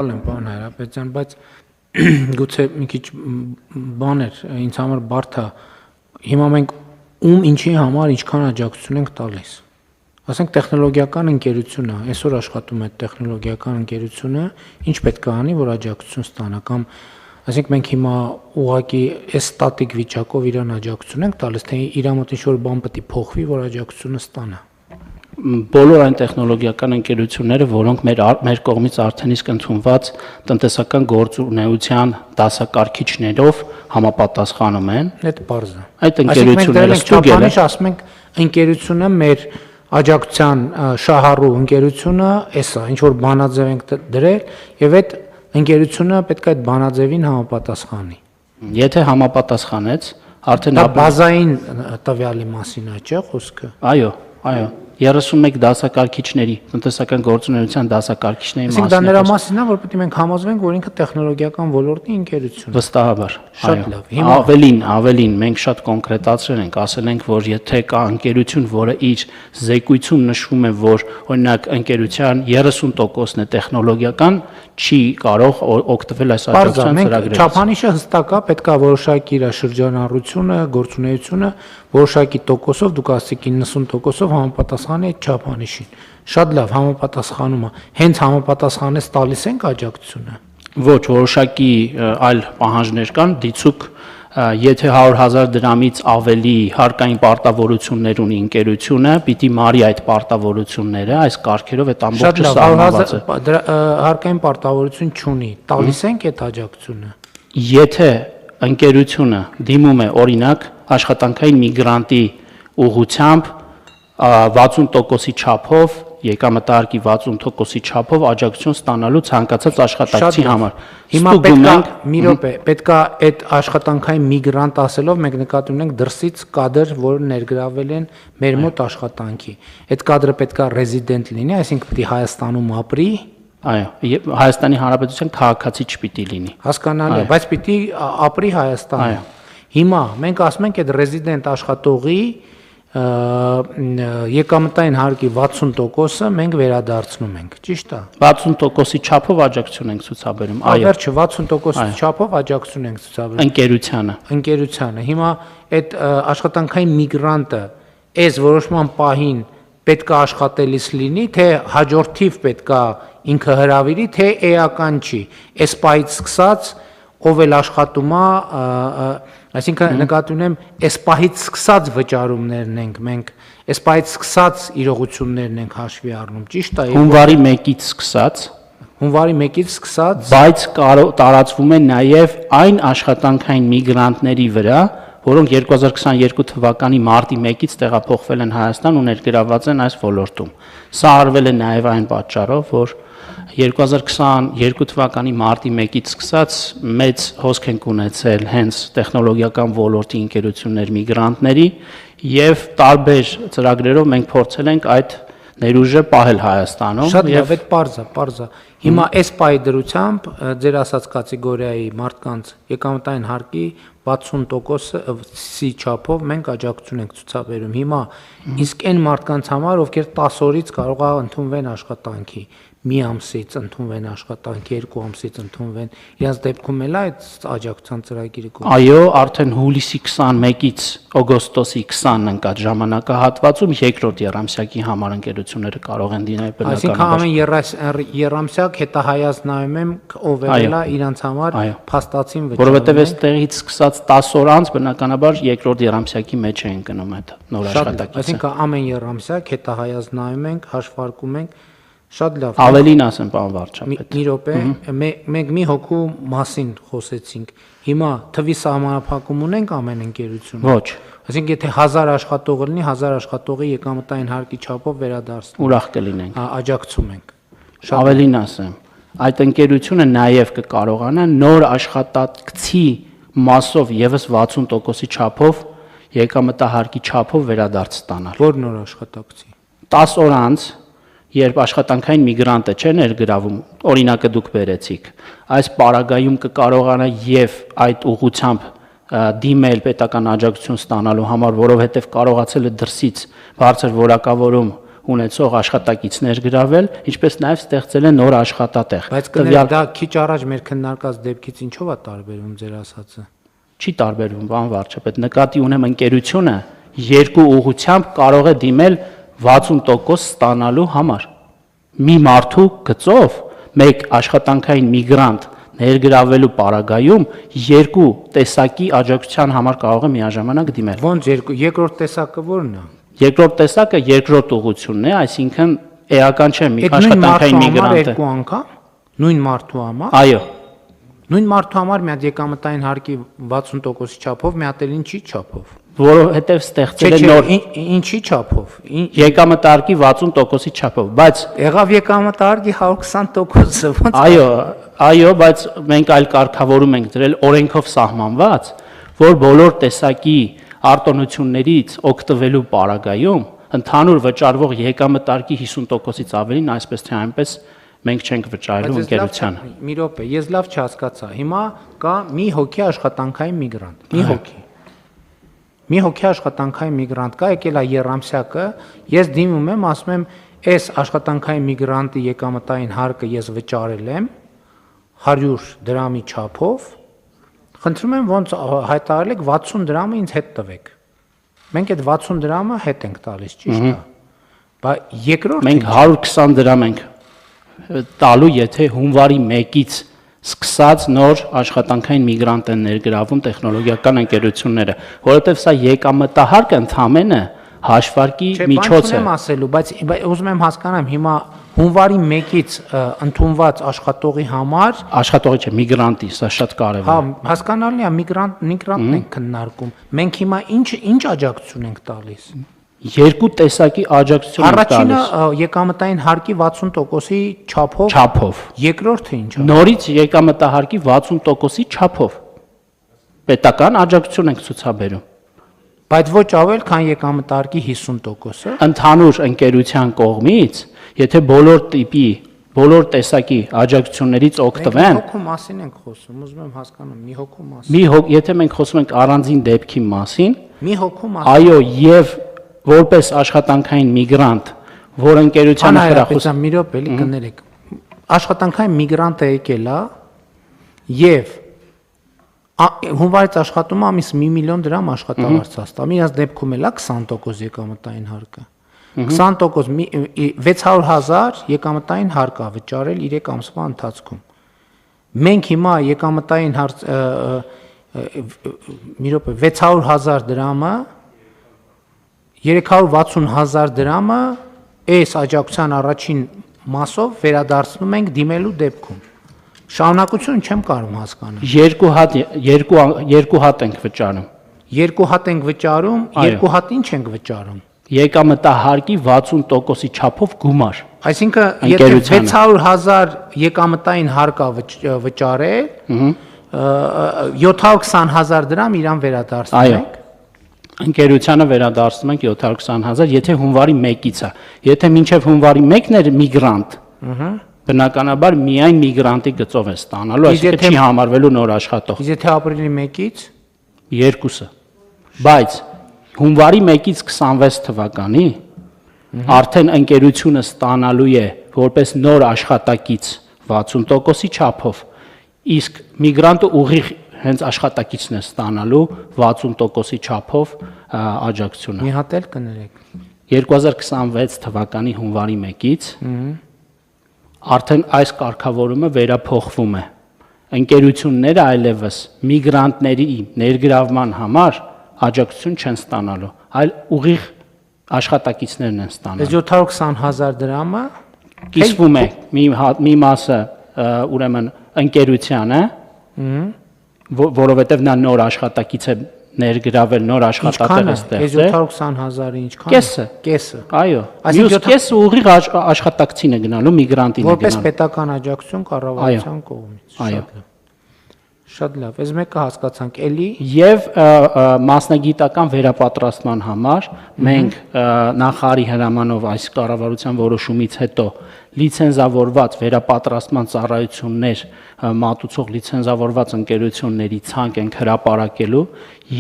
եմ պարոն Հայրապետյան, բայց գուցե մի քիչ բան էր, ինձ համար բարդ է։ Հիմա մենք ում ինչի համար ինչքան աջակցություն ենք տալիս։ Ասենք տեխնոլոգիական ընկերությունը, այսօր աշխատում է տեխնոլոգիական ընկերությունը, ինչ պետք է անի, որ աջակցություն ստանա կամ ասենք մենք հիմա ուղղակի այս ստատիկ վիճակով իրան աջակցություն ենք տալիս, թե իր մոտ ինչ-որ բան պետք է փոխվի, որ աջակցությունը ստանա։ Բոլոր այն տեխնոլոգիական ընկերությունները, որոնք մեր կողմից արդեն իսկ ընդունված տնտեսական գործունեության դասակարգիչներով համապատասխանում են։ Այդ պարզ է։ Այդ ընկերությունները ստուգել են, ասում ենք ընկերությունը մեր աջակցության շահառու ընկերությունը, էսա ինչ որ բանաձև ենք դրել եւ այդ ընկերությունը պետք է այդ բանաձևին համապատասխանի։ Եթե համապատասխանեց, արդեն դա բազային տվյալի մասին է, չէ՞ խոսքը։ Այո, 31 դասակարգիչների, տնտեսական գործունեության դասակարգիչների մասին։ Իսկ դա նրա մասին է, որ պետք է մենք համոզվենք, որ ինքը տեխնոլոգիական ոլորտի ընկերություն է։ Վստահաբար։ Շատ լավ։ Հիմա Ավելին, մենք շատ կոնկրետացրել ենք, ասել ենք, որ եթե կա ընկերություն, որը իր զեկույցում նշվում է, որ օրինակ ընկերության 30%-ն է տեխնոլոգիական, չի կարող օգտվել այս աջակցության ծրագրերից։ Չափանիշը հստակ է, պետք է որոշակի իր շրջանառությունը, գործունեությունը որոշակի տոկոսով, դուք ասացիք 90%-ով համապատասխանի այդ չափանիշին։ Շատ լավ, համապատասխանում է։ Հենց համապատասխանես տալիս ենք աջակցությունը։ Ոչ, որոշակի այլ պահանջներ կան, դիցուք եթե 100,000 դրամից ավելի հարկային պարտավորություններ ունի ընկերությունը, պիտի մարի այդ պարտավորությունները, այս կարգերով այդ ամբողջը սահմանված է։ Հարկային պարտավորություն չունի, տալիս ենք այդ աջակցությունը։ Եթե ընկերությունը դիմում է օրինակ աշխատանքային միգրանտի ուղղությամբ 60%-ի չափով, եկամտահարկի 60%-ի չափով աջակցություն ստանալու ցանկացած աշխատակցի համար։ Հիմա մի րոպե, պետք է այդ աշխատանքային միգրանտ ասելով մենք նկատի ունենք դրսից կադր, որ ներգրավել են մեր մոտ աշխատանքի։ Այդ կադրը պետք է ռեզիդենտ լինի, այսինքն պետք է Հայաստանում ապրի։ Այո, Հայաստանի Հանրապետության քաղաքացի չպիտի լինի։ Հասկանալի է, բայց պիտի ապրի Հայաստանում։ Հիմա մենք ասում ենք այդ ռեզիդենտ աշխատողի եկամտային հարկի 60%-ը մենք վերադարձնում ենք, ճիշտ է։ 60%-ի չափով աջակցություն ենք ցուցաբերում, այո։ Վերջը 60%-ի չափով աջակցություն ենք ցուցաբերում։ Ընկերությանը։ Հիմա այդ աշխատանքային միգրանտը այս որոշման պահին պետք է աշխատելիս լինի, թե հաջորդիվ պետք է ինքը հրավիրի, թե էական չի։ Այս պահից սկսած ով էլ աշխատում է, այսինքն նկատի ունեմ, այս պահից սկսած վճարումներն ենք մենք, այս պահից սկսած իրողություններն ենք հաշվի առնում, ճիշտ է։ Հունվարի 1-ից սկսած, բայց տարածվում է նաև այն աշխատանքային միգրանտների վրա, որոնք 2022 թվականի մարտի 1-ից տեղափոխվել են Հայաստան ու ներգրավված են այս ոլորտում։ Սա արվել է նաև այն պատճառով, որ 2022 թվականի մարտի 1-ից սկսած մեծ հոսք ենք ունեցել հենց տեխնոլոգիական ոլորտի ընկերություններ միգրանտների եւ տարբեր ծրագրերով մենք փորձել ենք այդ ներուժը պահել Հայաստանում։ Շատ լավ, այդ պարզ է։ Հիմա այս պահի դրությամբ ձեր ասած կատեգորիայի մարդկանց եկամտային հարկի 60%-ի չափով մենք աջակցություն ենք ցուցաբերում։ Հիմա իսկ այն մարդկանց համար, ովքեր 10 օրից կարող է ընդունվեն աշխատանքի, մի ամսից ընդունվեն աշխատանքի, 2 ամսից ընդունվեն, իրենց դեպքում էլ է այդ աջակցության ծրագիրը կողմ։ Այո, արդեն հուլիսի 21-ից օգոստոսի 20-ն ընկած ժամանակահատվածում երկրորդ եռամսյակի համար ընկերությունները կարող են դիմել բնականաբար։ Այսինքն ամեն եռամսյակ հետահայաց նայում եմ ով էլ է իրանց համար փաստացին վճարում։ Որովհետև այստեղից սկսած 10 օր անց բնականաբար երկրորդ եռամսյակի մեջ է ընկնում այդ նոր աշխատակիցը։ Այսինքն ամեն եռամսյակ հետահայաց նայում ենք, հաշվարկում ենք։ Շատ լավ։ Ավելին ասեմ, պարոն վարչապետ։ Մի րոպե, մենք մի հոգու մասին խոսեցինք։ Հիմա թվի սահմանափակում ունենք ամեն ընկերություն։ Ոչ։ Այսինքն եթե 1000 աշխատող լինի, 1000 աշխատողի եկամտային հարկի չափով վերադարձնում։ Ուրախ կլինենք։ Աջակցում ենք։ Ավելին ասեմ, այդ ընկերությունը նաև կկարողանա նոր աշխատակցի մասով եւս 60%-ի չափով եկամտահարկի չափով վերադարձ ստանալ։ Որ նոր աշխատակցի։ 10 օր անց երբ աշխատանքային միգրանտը չէ ներգրավում, օրինակը դուք բերեցիք, այս պարագայում կկարողանա եւ այդ ուղղությամբ դիմել պետական աջակցություն ստանալու համար, որովհետեւ կարողացել է դրսից բարձր որակավորում ունեցող աշխատակիցներ գրավել, ինչպես նաև ստեղծել են նոր աշխատատեղ։ Բայց դա քիչ առաջ մեր քննարկած դեպքից ինչով է տարբերվում ձեր ասածը։ Չի տարբերվում, բան վարչապետ, նկատի ունեմ ընկերությունը երկու ուղղությամբ կարող է դիմել 60% ստանալու համար։ Մի մարդու գծով մեկ աշխատանքային միգրանտ ներգրավելու պարագայում երկու տեսակի աջակցության համար կարող է միաժամանակ դիմել։ Ոնց երկրորդ տեսակը ո՞րն է։ Երկրորդ տեսակը երկրորդ ուղղությունն է, այսինքն էական չէ մի աշխատանքային միգրանտը։ Երկու անգամ նույն մարդու համար։ Այո։ Նույն մարդու համար մի հատ եկամտային հարկի 60%-ի չափով, մի հատ էլ ինչի չափով։ Որովհետև ստեղծել է նոր ինչի չափով։ Եկամտարկի 60%-ի չափով, բայց եղավ եկամտարկի 120%-ը ոնց։ Այո, բայց մենք այլ կարգավորում ենք դրել օրենքով սահմանված, որ բոլոր տեսակի արտոնություններից օգտվելու պարագայում ընդհանուր վճարվող եկամտարկի 50%-ից ավելին այսպես թե այնպես մենք չենք վճարելու ընկերությանը։ Մի րոպե, ես լավ չհասկացա։ Հիմա կա մի հոգի աշխատանքային միգրանտ, մի հոգի աշխատանքային միգրանտ կա, եկել է Երամսյակը, ես դիմում եմ, ասում եմ, այս աշխատանքային միգրանտի եկամտային հարկը ես վճարել եմ 100 դրամի չափով, խնդրում եմ ոնց հայտարարել եք 60 դրամը ինձ հետ տվեք։ Մենք այդ 60 դրամը հետ ենք տալիս, ճիշտ է։ Բայց երկրորդ մենք 120 դրամ ենք տալու, եթե հունվարի 1-ից սկսած նոր աշխատանքային միգրանտ են ներգրավում տեխնոլոգիական ընկերությունները, որովհետև սա եկամտահարկը ընդհանրապես հաշվարկի միջոց է։ Չեմ ասելու, բայց ուզում եմ հասկանամ հիմա հունվարի 1-ից ընդունված աշխատողի համար աշխատողի չէ, միգրանտի, սա շատ կարևոր է։ Հա, հասկանալի է, միգրանտն ենք քննարկում։ Մենք հիմա ինչ աջակցություն ենք տալիս։ Երկու տեսակի աջակցություն ենք տալիս։ Առաջինը եկամտային հարկի 60%-ի չափով։ Երկրորդը ինչ է։ Նորից եկամտահարկի 60%-ի չափով։ Պետական աջակցություն ենք ցուցաբերում։ Բայց ոչ ավել, քան եկամտարկի 50%-ը։ Ընդհանուր ընկերության կողմից, եթե բոլոր տեսակի աջակցություններից օգտվեն, մի հոգու մասին ենք խոսում, ուզում եմ հասկանամ, մի հոգու մասին։ Եթե մենք խոսում ենք առանձին դեպքի մասին, մի հոգու մասին։ Այո, եւ որպես աշխատանքային միգրանտ, որ ընկերությանը հրախուսում։ Մի րոպե, էլի կներեք։ Աշխատանքային միգրանտը եկել է եւ հունվարից աշխատում ամիս 1 միլիոն դրամ աշխատավարձ ստանում։ Իրաց դեպքում էլ է 20% եկամտային հարկը։ 20% 600,000 եկամտային հարկ է վճարել 3 ամսվա ընթացքում։ Մենք հիմա եկամտային մի րոպե 600,000 դրամը 360,000 դրամը այս աջակցության առաջին մասով վերադարձնում ենք դիմելու դեպքում։ Շարունակություն չեմ կարող հասկանալ։ Երկու հատ ենք վճարում։ Երկու հատ ենք վճարում, երկու հատ ինչ ենք վճարում։ Եկամտահարկի 60%-ի չափով գումար։ Այսինքն, եթե 600,000 եկամտային հարկ է վճարել, 720,000 դրամ իրան վերադարձնում ենք։ Ընկերությանը վերադարձնում ենք 720,000, եթե հունվարի 1-ից է։ Եթե մինչև հունվարի 1-ն էր միգրանտ, բնականաբար միայն միգրանտի գծով է ստանալու, այսինքն չի համարվելու նոր աշխատող։ Իսկ եթե ապրիլի 1-ից երկուսը։ Բայց հունվարի 1-ից 26 թվականի արդեն ընկերությունը ստանալու է որպես նոր աշխատակից 60%-ի չափով, իսկ միգրանտը ուղիղ հենց աշխատակիցն է ստանալու 60%-ի չափով աջակցությունը։ Մի հատ էլ կներեք։ 2026 թվականի հունվարի 1-ից արդեն այս կարգավորումը վերափոխվում է։ Ընկերությունները այլևս միգրանտների ներգրավման համար աջակցություն չեն ստանալու, այլ ուղիղ աշխատակիցներն են ստանալու։ Այս 720,000 դրամը կիսվում է մի մասը ուրեմն ընկերությանը, որովհետև նա նոր աշխատակից է ներգրավել, նոր աշխատատեղ է ստեղծել։ Այս 720,000-ը ինչքան է։ Կեսը։ Այո։ Մյուս կեսը ուղիղ աշխատակցին է գնալու, միգրանտին է գնալու։ Որպես պետական աջակցություն կառավարության կողմից։ Այո։ Շատ լավ, այս մեկը հասկացանք, էլի Եվ մասնագիտական վերապատրաստման համար մենք նախարարի հրամանով այս կառավարության որոշումից հետո լիցենզավորված վերապատրաստման ծառայություններ մատուցող լիցենզավորված ընկերությունների ցանկ ենք հրապարակելու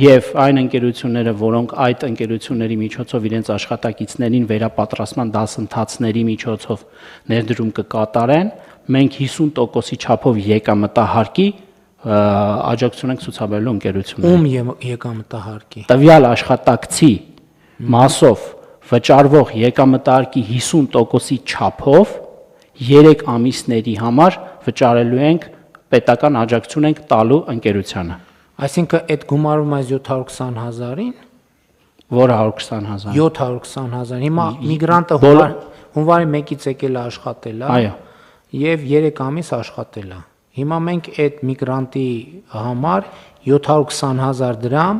եւ այն ընկերությունները, որոնք այդ ընկերությունների միջոցով իրենց աշխատակիցներին վերապատրաստման դասընթացների միջոցով ներդրում կկատարեն, մենք 50%-ի չափով եկամտահարկի աջակցություն ենք ցուցաբերելու ընկերություններին։ ում եկամտահարկի։ Տվյալ աշխատակցի մասով վճարվող եկամտահարկի 50%-ի չափով 3 ամիսների համար վճարելու ենք պետական աջակցություն ենք տալու ընկերությանը։ Այսինքն այդ գումարում այս 720,000-ին, Որը 120,000։ 720,000, հիմա միգրանտը հունվարի 1-ից եկել է աշխատել, Այո։ եւ 3 ամիս աշխատել է։ Հիմա մենք այդ միգրանտի համար 720,000 դրամ,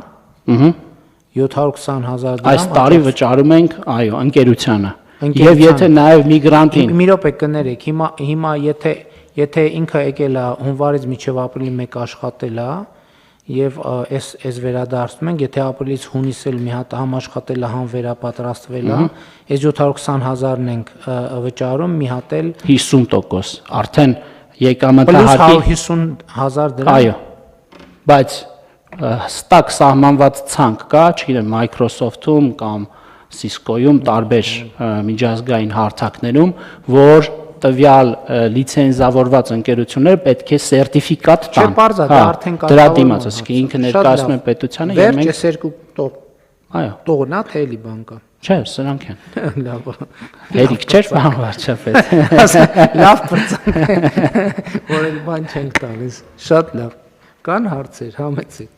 720,000 դրամ Այս տարի վճարում ենք, այո, ընկերությանը։ Ընկերությանը։ Եվ եթե նաև միգրանտին Մի րոպե կներեք, հիմա եթե ինքը եկել է հունվարից մինչև ապրիլի 1 աշխատել է, եւ այս վերադարձնում ենք, եթե ապրիլից հունիս էլ մի հատ համ աշխատել է, համ վերապատրաստվել է, այս 720,000-ն ենք վճարում, մի հատ էլ 50%, արդեն պլյուս եկամտահարկի 150,000 դրամ։ Այո, բայց հստակ սահմանված ցանկ կա, չգիտեմ, Microsoft-ում կամ Cisco-ում տարբեր միջազգային հարթակներում, որ տվյալ լիցենզավորված ընկերությունները պետք է սերտիֆիկատ տան։ Չէ, պարզ է, դա արդեն դրա դիմաց, ասենք ինքը ներկայացնում է պետությանը եւ Վերջ մենք էս երկու այո, տողնա թե էլի բան կա։ չէ, սրանք են։ Լավ։ Հերիք չէր բան վարչապետ։ Լավ բրծան։ Որ էլ բան չենք տալիս։ Շատ լավ։ Կան հարցեր, համեցեք։